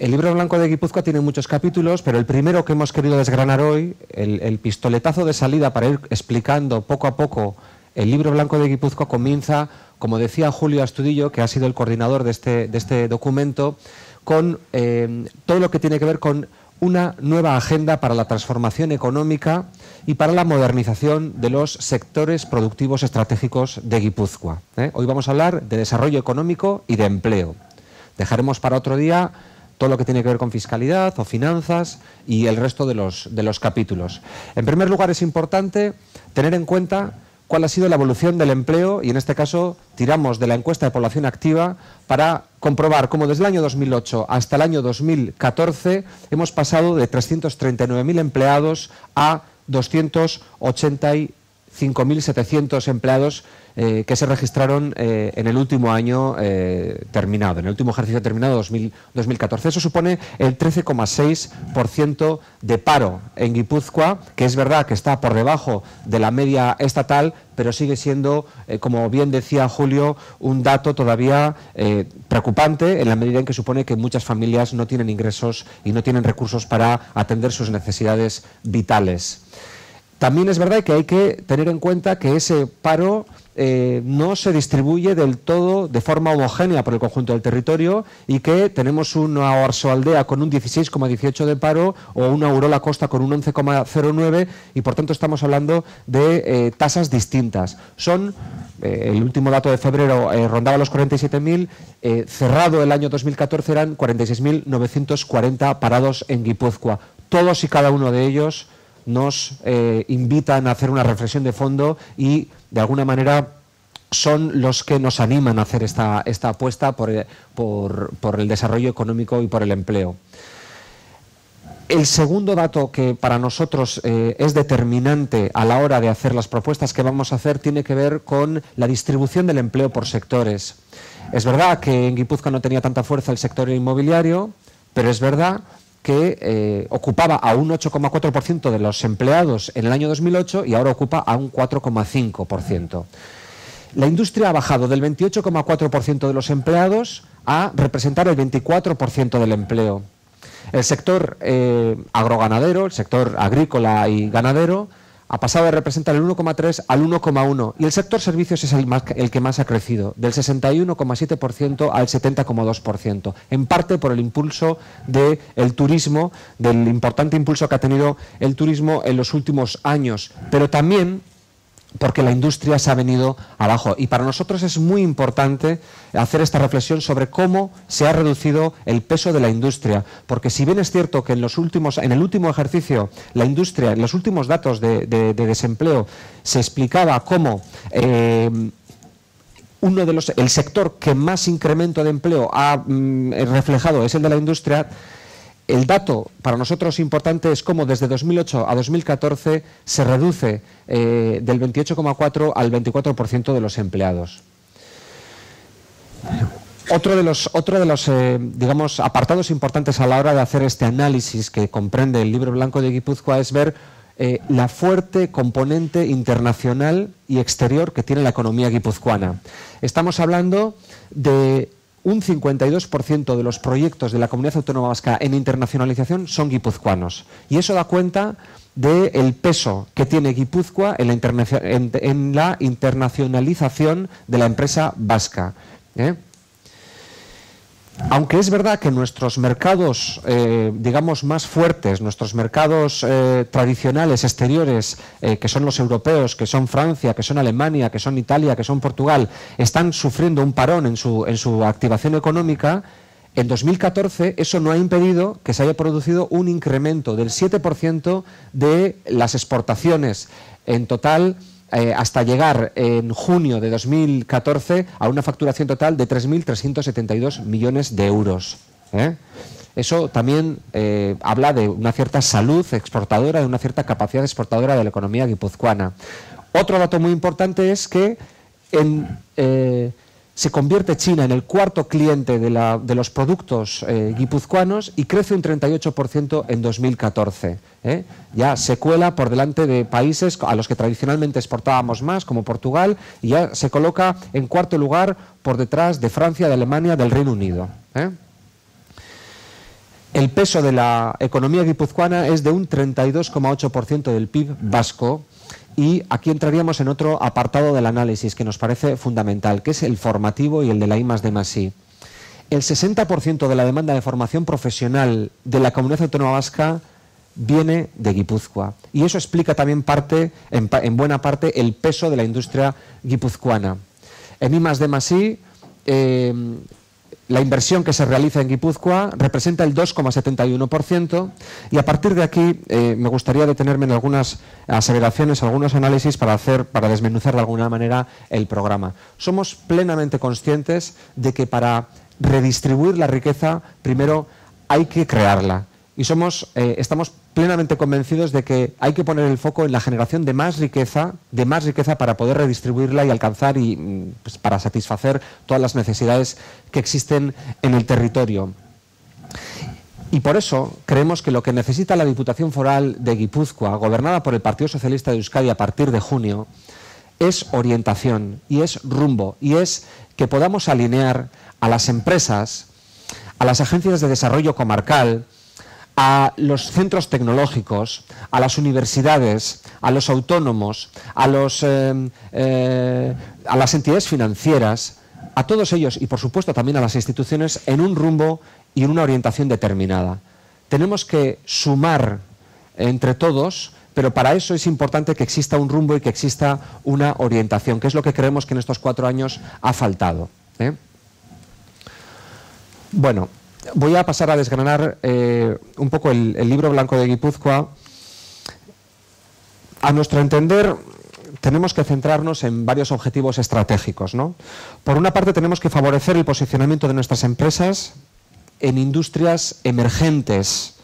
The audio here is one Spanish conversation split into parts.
El libro blanco de Guipúzcoa tiene muchos capítulos, pero el primero que hemos querido desgranar hoy, el pistoletazo de salida para ir explicando poco a poco el libro blanco de Guipúzcoa, comienza, como decía Julio Astudillo, que ha sido el coordinador de este documento, con todo lo que tiene que ver con una nueva agenda para la transformación económica y para la modernización de los sectores productivos estratégicos de Guipúzcoa. Hoy vamos a hablar de desarrollo económico y de empleo. Dejaremos para otro día todo lo que tiene que ver con fiscalidad o finanzas y el resto de los capítulos. En primer lugar, es importante tener en cuenta cuál ha sido la evolución del empleo, y en este caso tiramos de la encuesta de población activa para comprobar cómo desde el año 2008 hasta el año 2014 hemos pasado de 339.000 empleados a 285.700 empleados que se registraron en el último año terminado, en el último ejercicio terminado 2014. Eso supone el 13,6% de paro en Guipúzcoa, que es verdad que está por debajo de la media estatal, pero sigue siendo, como bien decía Julio, un dato todavía preocupante en la medida en que supone que muchas familias no tienen ingresos y no tienen recursos para atender sus necesidades vitales. También es verdad que hay que tener en cuenta que ese paro no se distribuye del todo de forma homogénea por el conjunto del territorio, y que tenemos una Oarsoaldea con un 16,18 de paro o una Urola Costa con un 11,09, y por tanto estamos hablando de tasas distintas. El último dato de febrero rondaba los 47.000, cerrado el año 2014 eran 46.940 parados en Guipúzcoa. Todos y cada uno de ellos nos invitan a hacer una reflexión de fondo y, de alguna manera, son los que nos animan a hacer esta apuesta por el desarrollo económico y por el empleo. El segundo dato que para nosotros es determinante a la hora de hacer las propuestas que vamos a hacer tiene que ver con la distribución del empleo por sectores. Es verdad que en Guipúzcoa no tenía tanta fuerza el sector inmobiliario, pero es verdad que ocupaba a un 8,4% de los empleados en el año 2008 y ahora ocupa a un 4,5%. La industria ha bajado del 28,4% de los empleados a representar el 24% del empleo. El sector agroganadero, el sector agrícola y ganadero, ha pasado de representar el 1,3 al 1,1, y el sector servicios es el que más ha crecido, del 61,7% al 70,2%, en parte por el impulso del turismo, del importante impulso que ha tenido el turismo en los últimos años, pero también porque la industria se ha venido abajo. Y para nosotros es muy importante hacer esta reflexión sobre cómo se ha reducido el peso de la industria, porque si bien es cierto que en el último ejercicio la industria, en los últimos datos de desempleo, se explicaba cómo el sector que más incremento de empleo ha reflejado es el de la industria. El dato para nosotros importante es cómo desde 2008 a 2014 se reduce del 28,4 al 24% de los empleados. Otro de los digamos, apartados importantes a la hora de hacer este análisis que comprende el libro blanco de Guipúzcoa es ver la fuerte componente internacional y exterior que tiene la economía guipuzcoana. Estamos hablando de un 52% de los proyectos de la Comunidad Autónoma Vasca en internacionalización son guipuzcoanos, y eso da cuenta del peso que tiene Guipúzcoa en la internacionalización de la empresa vasca. Aunque es verdad que nuestros mercados, digamos, más fuertes, nuestros mercados tradicionales, exteriores, que son los europeos, que son Francia, que son Alemania, que son Italia, que son Portugal, están sufriendo un parón en su activación económica, en 2014 eso no ha impedido que se haya producido un incremento del 7% de las exportaciones en total, hasta llegar en junio de 2014 a una facturación total de 3.372 millones de euros. Eso también habla de una cierta salud exportadora, de una cierta capacidad exportadora de la economía guipuzcoana. Otro dato muy importante es que se convierte China en el cuarto cliente de los productos guipuzcoanos y crece un 38% en 2014. Ya se cuela por delante de países a los que tradicionalmente exportábamos más, como Portugal, y ya se coloca en cuarto lugar por detrás de Francia, de Alemania, del Reino Unido. El peso de la economía guipuzcoana es de un 32,8% del PIB vasco. Y aquí entraríamos en otro apartado del análisis que nos parece fundamental, que es el formativo y el de la I+D+I. El 60% de la demanda de formación profesional de la Comunidad Autónoma Vasca viene de Guipúzcoa. Y eso explica también en buena parte el peso de la industria guipuzcoana. En I+D+I, la inversión que se realiza en Guipúzcoa representa el 2,71%, y a partir de aquí me gustaría detenerme en algunas aseveraciones, algunos análisis para desmenuzar de alguna manera el programa. Somos plenamente conscientes de que para redistribuir la riqueza primero hay que crearla, y estamos plenamente convencidos de que hay que poner el foco en la generación de más riqueza para poder redistribuirla y alcanzar pues, para satisfacer todas las necesidades que existen en el territorio. Y por eso creemos que lo que necesita la Diputación Foral de Guipúzcoa, gobernada por el Partido Socialista de Euskadi a partir de junio, es orientación y es rumbo, y es que podamos alinear a las empresas, a las agencias de desarrollo comarcal, a los centros tecnológicos, a las universidades, a los autónomos, a las entidades financieras, a todos ellos y por supuesto también a las instituciones en un rumbo y en una orientación determinada. Tenemos que sumar entre todos, pero para eso es importante que exista un rumbo y que exista una orientación, que es lo que creemos que en estos 4 años ha faltado. Bueno, voy a pasar a desgranar un poco el libro blanco de Guipúzcoa. A nuestro entender, tenemos que centrarnos en varios objetivos estratégicos, ¿no? Por una parte, tenemos que favorecer el posicionamiento de nuestras empresas en industrias emergentes,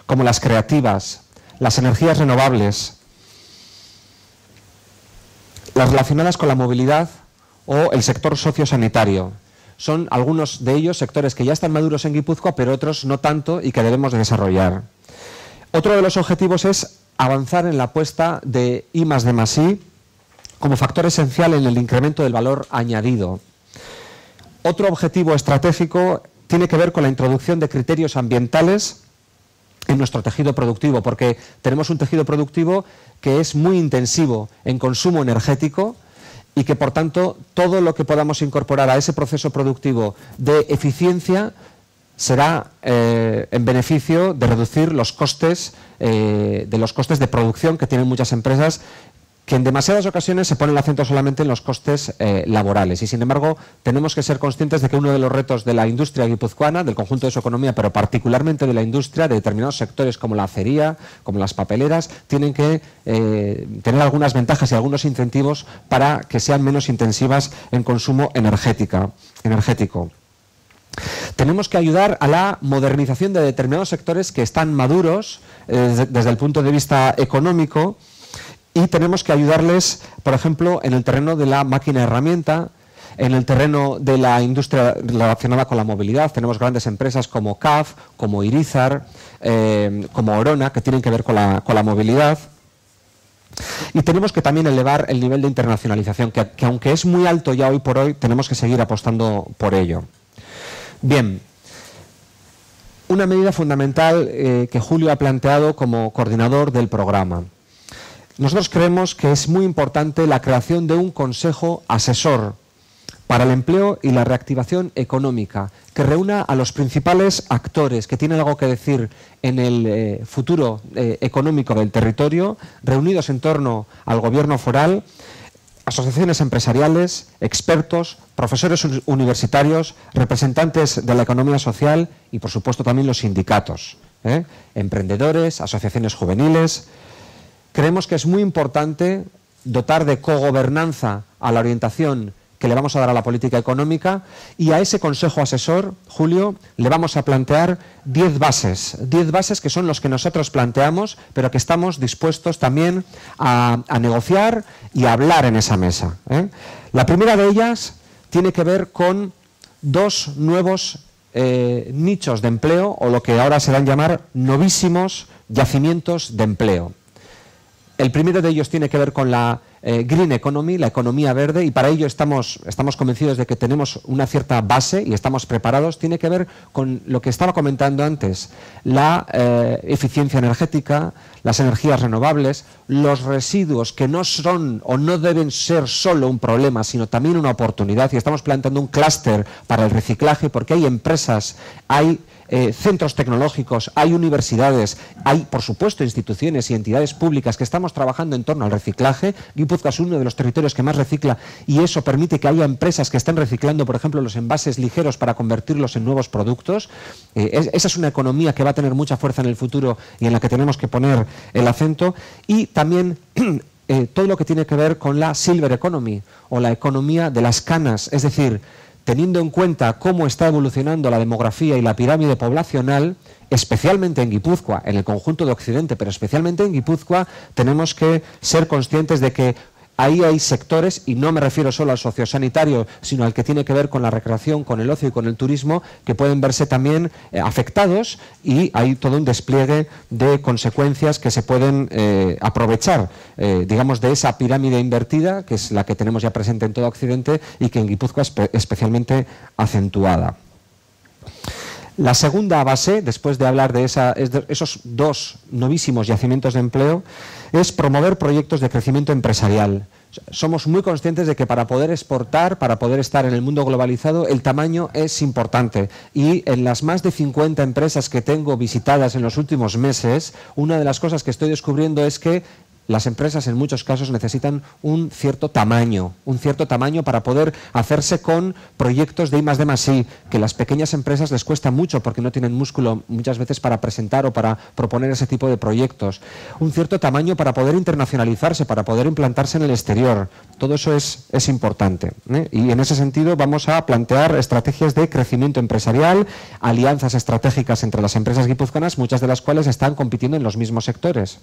como las creativas, las energías renovables, las relacionadas con la movilidad o el sector sociosanitario. Son algunos de ellos sectores que ya están maduros en Guipúzcoa, pero otros no tanto y que debemos de desarrollar. Otro de los objetivos es avanzar en la apuesta de I+D+I como factor esencial en el incremento del valor añadido. Otro objetivo estratégico tiene que ver con la introducción de criterios ambientales en nuestro tejido productivo, porque tenemos un tejido productivo que es muy intensivo en consumo energético, y que por tanto todo lo que podamos incorporar a ese proceso productivo de eficiencia será en beneficio de reducir los costes de producción que tienen muchas empresas, que en demasiadas ocasiones se pone el acento solamente en los costes laborales. Y sin embargo tenemos que ser conscientes de que uno de los retos de la industria guipuzcoana, del conjunto de su economía, pero particularmente de la industria, de determinados sectores como la acería, como las papeleras, tienen que tener algunas ventajas y algunos incentivos para que sean menos intensivas en consumo energético. Tenemos que ayudar a la modernización de determinados sectores que están maduros desde el punto de vista económico, y tenemos que ayudarles, por ejemplo, en el terreno de la máquina herramienta, en el terreno de la industria relacionada con la movilidad. Tenemos grandes empresas como CAF, como Irizar, como Orona, que tienen que ver con la movilidad. Y tenemos que también elevar el nivel de internacionalización, que aunque es muy alto ya hoy por hoy, tenemos que seguir apostando por ello. Bien, una medida fundamental que Julio ha planteado como coordinador del programa. Nosotros creemos que es muy importante la creación de un consejo asesor para el empleo y la reactivación económica, que reúna a los principales actores que tienen algo que decir en el futuro económico del territorio, reunidos en torno al gobierno foral, asociaciones empresariales, expertos, profesores universitarios, representantes de la economía social y, por supuesto, también los sindicatos, emprendedores, asociaciones juveniles. Creemos que es muy importante dotar de cogobernanza a la orientación que le vamos a dar a la política económica, y a ese consejo asesor, Julio, le vamos a plantear 10 bases que son los que nosotros planteamos, pero que estamos dispuestos también a negociar y a hablar en esa mesa. La primera de ellas tiene que ver con 2 nuevos nichos de empleo, o lo que ahora se dan a llamar novísimos yacimientos de empleo. El primero de ellos tiene que ver con la Green Economy, la economía verde, y para ello estamos convencidos de que tenemos una cierta base y estamos preparados. Tiene que ver con lo que estaba comentando antes, la eficiencia energética, las energías renovables, los residuos que no son o no deben ser solo un problema, sino también una oportunidad, y estamos planteando un clúster para el reciclaje, porque hay empresas, hay centros tecnológicos, hay universidades, hay por supuesto instituciones y entidades públicas que estamos trabajando en torno al reciclaje. Guipúzcoa es uno de los territorios que más recicla y eso permite que haya empresas que estén reciclando, por ejemplo, los envases ligeros para convertirlos en nuevos productos. Esa es una economía que va a tener mucha fuerza en el futuro y en la que tenemos que poner el acento. Y también todo lo que tiene que ver con la Silver Economy o la economía de las canas, es decir, teniendo en cuenta cómo está evolucionando la demografía y la pirámide poblacional, especialmente en Guipúzcoa, en el conjunto de Occidente, pero especialmente en Guipúzcoa, tenemos que ser conscientes de que ahí hay sectores, y no me refiero solo al sociosanitario, sino al que tiene que ver con la recreación, con el ocio y con el turismo, que pueden verse también afectados, y hay todo un despliegue de consecuencias que se pueden aprovechar, digamos, de esa pirámide invertida, que es la que tenemos ya presente en todo Occidente y que en Guipúzcoa es especialmente acentuada. La segunda base, después de hablar de esos dos novísimos yacimientos de empleo, es promover proyectos de crecimiento empresarial. Somos muy conscientes de que para poder exportar, para poder estar en el mundo globalizado, el tamaño es importante. Y en las más de 50 empresas que tengo visitadas en los últimos meses, una de las cosas que estoy descubriendo es que las empresas en muchos casos necesitan un cierto tamaño para poder hacerse con proyectos de I+D+I, que las pequeñas empresas les cuesta mucho porque no tienen músculo muchas veces para presentar o para proponer ese tipo de proyectos. Un cierto tamaño para poder internacionalizarse, para poder implantarse en el exterior. Todo eso es importante, ¿eh? Y en ese sentido vamos a plantear estrategias de crecimiento empresarial, alianzas estratégicas entre las empresas guipuzcoanas, muchas de las cuales están compitiendo en los mismos sectores.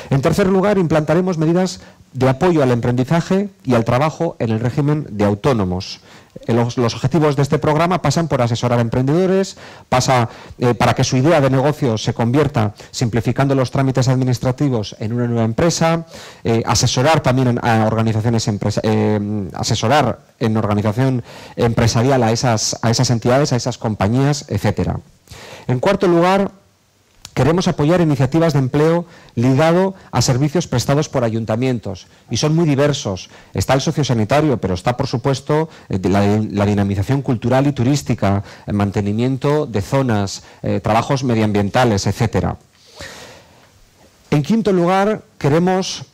En tercer lugar, implantaremos medidas de apoyo al emprendizaje y al trabajo en el régimen de autónomos. Los objetivos de este programa pasan por asesorar a emprendedores, para que su idea de negocio se convierta, simplificando los trámites administrativos, en una nueva empresa, asesorar también a organizaciones asesorar en organización empresarial a esas entidades, a esas compañías, etcétera. En cuarto lugar, queremos apoyar iniciativas de empleo ligado a servicios prestados por ayuntamientos, y son muy diversos. Está el sociosanitario, pero está, por supuesto, la dinamización cultural y turística, el mantenimiento de zonas, trabajos medioambientales, etcétera. En quinto lugar, queremos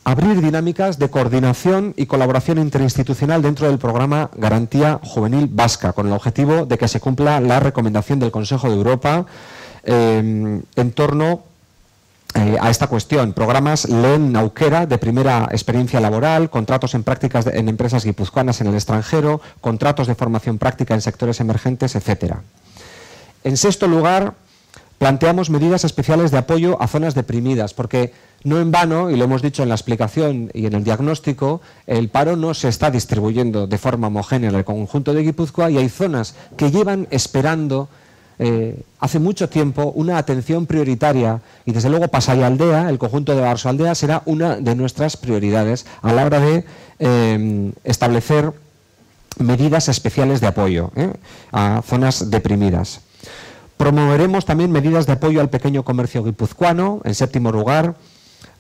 abrir dinámicas de coordinación y colaboración interinstitucional dentro del programa Garantía Juvenil Vasca, con el objetivo de que se cumpla la recomendación del Consejo de Europa en torno a esta cuestión. Programas Lehen Aukera, de primera experiencia laboral, contratos en prácticas en empresas guipuzcoanas en el extranjero, contratos de formación práctica en sectores emergentes, etcétera. En sexto lugar, planteamos medidas especiales de apoyo a zonas deprimidas, porque no en vano, y lo hemos dicho en la explicación y en el diagnóstico, el paro no se está distribuyendo de forma homogénea en el conjunto de Guipúzcoa, y hay zonas que llevan esperando hace mucho tiempo una atención prioritaria, y desde luego Pasaialdea, el conjunto de Oarsoaldea, será una de nuestras prioridades a la hora de establecer medidas especiales de apoyo a zonas deprimidas. Promoveremos también medidas de apoyo al pequeño comercio guipuzcoano. En séptimo lugar,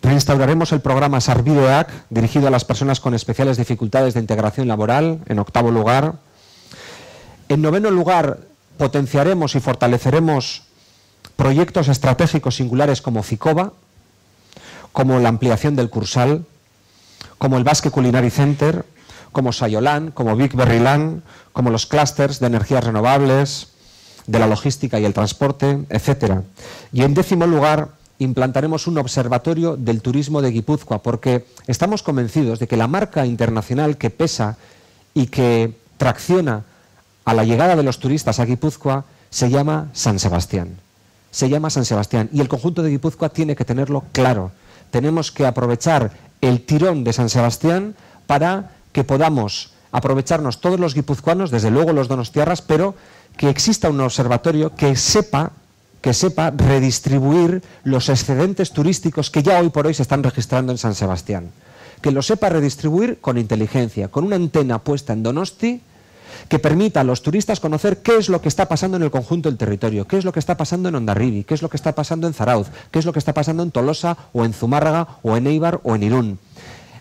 reinstauraremos el programa Sarbideak, dirigido a las personas con especiales dificultades de integración laboral. En octavo lugar. En noveno lugar, potenciaremos y fortaleceremos proyectos estratégicos singulares como Ficoba, como la ampliación del Cursal, como el Basque Culinary Center, como Sayolan, como Big Berry Land, como los clústeres de energías renovables, de la logística y el transporte, etcétera. Y en décimo lugar, implantaremos un observatorio del turismo de Guipúzcoa, porque estamos convencidos de que la marca internacional que pesa y que tracciona a la llegada de los turistas a Guipúzcoa se llama San Sebastián. Se llama San Sebastián, y el conjunto de Guipúzcoa tiene que tenerlo claro. Tenemos que aprovechar el tirón de San Sebastián para que podamos aprovecharnos todos los guipuzcoanos, desde luego los donostiarras, pero que exista un observatorio que sepa redistribuir los excedentes turísticos que ya hoy por hoy se están registrando en San Sebastián. que lo sepa redistribuir con inteligencia, con una antena puesta en Donosti que permita a los turistas conocer qué es lo que está pasando en el conjunto del territorio, qué es lo que está pasando en Hondarribia, qué es lo que está pasando en Zarauz, qué es lo que está pasando en Tolosa o en Zumárraga o en Eibar o en Irún.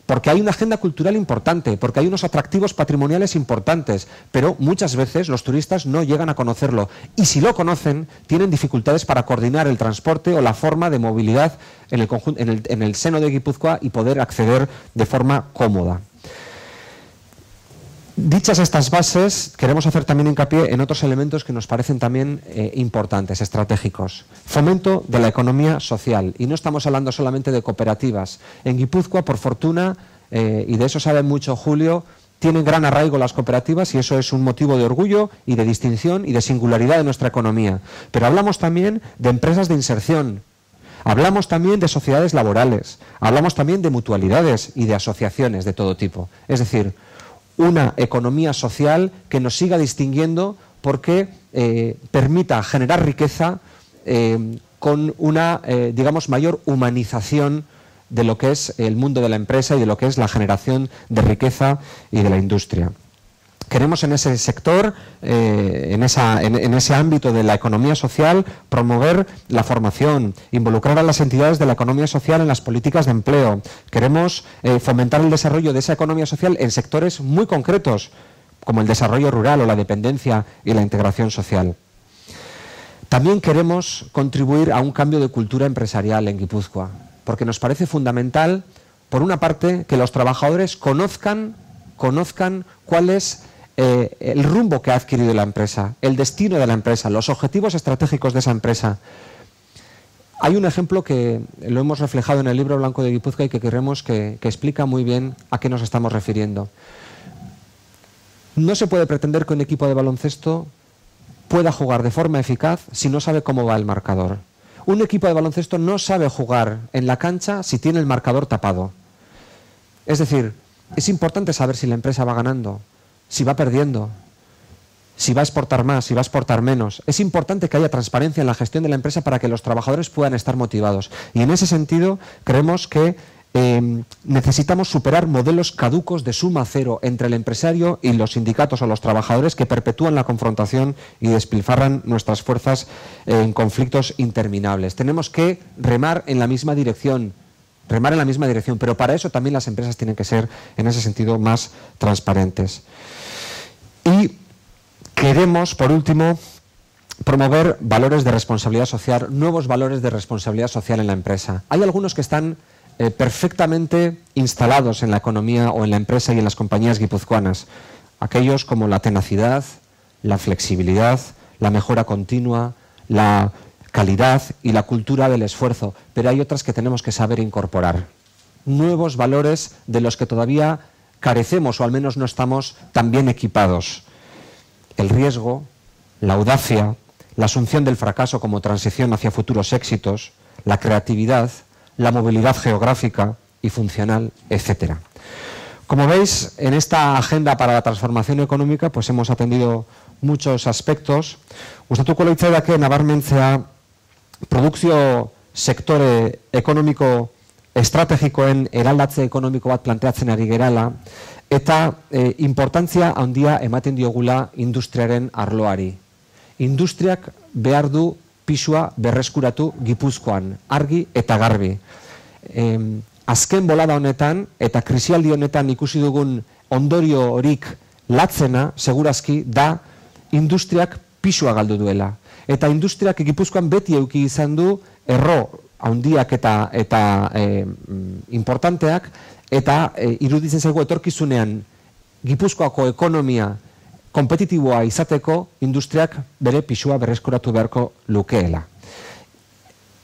Porque hay una agenda cultural importante, porque hay unos atractivos patrimoniales importantes, pero muchas veces los turistas no llegan a conocerlo. Y si lo conocen, tienen dificultades para coordinar el transporte o la forma de movilidad en el seno de Guipúzcoa y poder acceder de forma cómoda. Dichas estas bases, queremos hacer también hincapié en otros elementos que nos parecen también importantes, estratégicos. Fomento de la economía social. Y no estamos hablando solamente de cooperativas. En Guipúzcoa, por fortuna, y de eso sabe mucho Julio, tienen gran arraigo las cooperativas y eso es un motivo de orgullo y de distinción y de singularidad de nuestra economía. Pero hablamos también de empresas de inserción. Hablamos también de sociedades laborales. Hablamos también de mutualidades y de asociaciones de todo tipo. Es decir, una economía social que nos siga distinguiendo porque permita generar riqueza con una, digamos, mayor humanización de lo que es el mundo de la empresa y de lo que es la generación de riqueza y de la industria. Queremos en ese sector, en ese ámbito de la economía social, promover la formación, involucrar a las entidades de la economía social en las políticas de empleo. Queremos fomentar el desarrollo de esa economía social en sectores muy concretos, como el desarrollo rural o la dependencia y la integración social. También queremos contribuir a un cambio de cultura empresarial en Guipúzcoa, porque nos parece fundamental, por una parte, que los trabajadores conozcan cuál es el rumbo que ha adquirido la empresa, el destino de la empresa, los objetivos estratégicos de esa empresa. Hay un ejemplo que lo hemos reflejado en el libro blanco de Guipúzcoa y que creemos que explica muy bien a qué nos estamos refiriendo. No se puede pretender que un equipo de baloncesto pueda jugar de forma eficaz si no sabe cómo va el marcador. Un equipo de baloncesto no sabe jugar en la cancha si tiene el marcador tapado. Es decir, es importante saber si la empresa va ganando, si va perdiendo, si va a exportar más, si va a exportar menos. Es importante que haya transparencia en la gestión de la empresa para que los trabajadores puedan estar motivados. Y en ese sentido creemos que necesitamos superar modelos caducos de suma cero entre el empresario y los sindicatos o los trabajadores que perpetúan la confrontación y despilfarran nuestras fuerzas en conflictos interminables. Tenemos que remar en la misma dirección, pero para eso también las empresas tienen que ser, en ese sentido, más transparentes. Y queremos, por último, promover valores de responsabilidad social, nuevos valores de responsabilidad social en la empresa. Hay algunos que están perfectamente instalados en la economía o en la empresa y en las compañías guipuzcoanas. Aquellos como la tenacidad, la flexibilidad, la mejora continua, la calidad y la cultura del esfuerzo, pero hay otras que tenemos que saber incorporar. Nuevos valores de los que todavía carecemos o al menos no estamos tan bien equipados. El riesgo, la audacia, la asunción del fracaso como transición hacia futuros éxitos, la creatividad, la movilidad geográfica y funcional, etc. Como veis, en esta agenda para la transformación económica pues hemos atendido muchos aspectos. Gustatuko litzaidake nabarmentzea produkzio sektore ekonomiko estrategikoen eraldatze ekonomiko bat planteatzen ari gerala eta importantzia handia ematen diogula industriaren arloari. Industriak behar du pisua berreskuratu Gipuzkoan, argi eta garbi. Azken bolada honetan eta krisialdi honetan ikusi dugun ondorio horik latzena, segurazki, da industriak pisua galdu duela. Eta industriak Gipuzkoan beti eduki izan du erro handiak eta importanteak, eta iruditzen zaigu etorkizunean Gipuzkoako ekonomia kompetitiboa izateko industriak bere pisua berreskuratu beharko lukeela.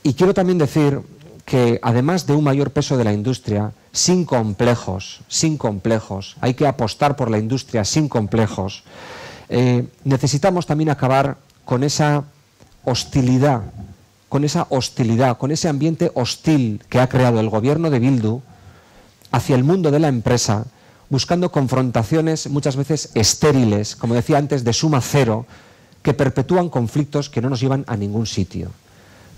Y quiero también decir que además de un mayor peso de la industria, sin complejos, hay que apostar por la industria sin complejos, necesitamos también acabar con esa hostilidad, con ese ambiente hostil que ha creado el gobierno de Bildu hacia el mundo de la empresa, buscando confrontaciones muchas veces estériles, como decía antes, de suma cero, que perpetúan conflictos que no nos llevan a ningún sitio.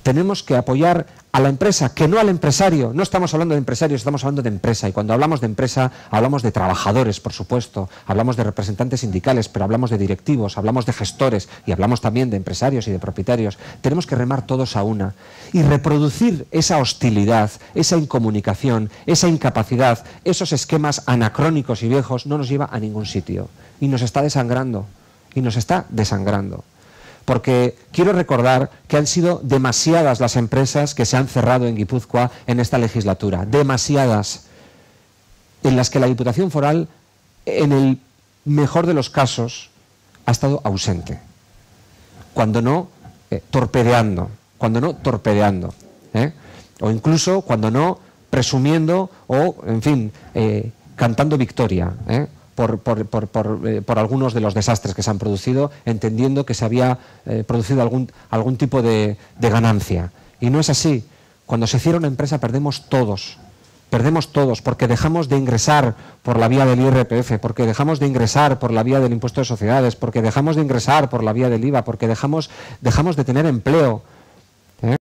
tenemos que apoyar a la empresa, que no al empresario. No estamos hablando de empresarios, estamos hablando de empresa. Y cuando hablamos de empresa, hablamos de trabajadores, por supuesto, hablamos de representantes sindicales, pero hablamos de directivos, hablamos de gestores y hablamos también de empresarios y de propietarios. Tenemos que remar todos a una y reproducir esa hostilidad, esa incomunicación, esa incapacidad, esos esquemas anacrónicos y viejos no nos lleva a ningún sitio. Y nos está desangrando, y nos está desangrando. Porque quiero recordar que han sido demasiadas las empresas que se han cerrado en Guipúzcoa en esta legislatura, demasiadas, en las que la Diputación Foral, en el mejor de los casos, ha estado ausente, cuando no torpedeando, o incluso cuando no presumiendo o, en fin, cantando victoria, por algunos de los desastres que se han producido, entendiendo que se había producido algún tipo de ganancia. Y no es así. Cuando se cierra una empresa perdemos todos, porque dejamos de ingresar por la vía del IRPF, porque dejamos de ingresar por la vía del impuesto de sociedades, porque dejamos de ingresar por la vía del IVA, porque dejamos de tener empleo,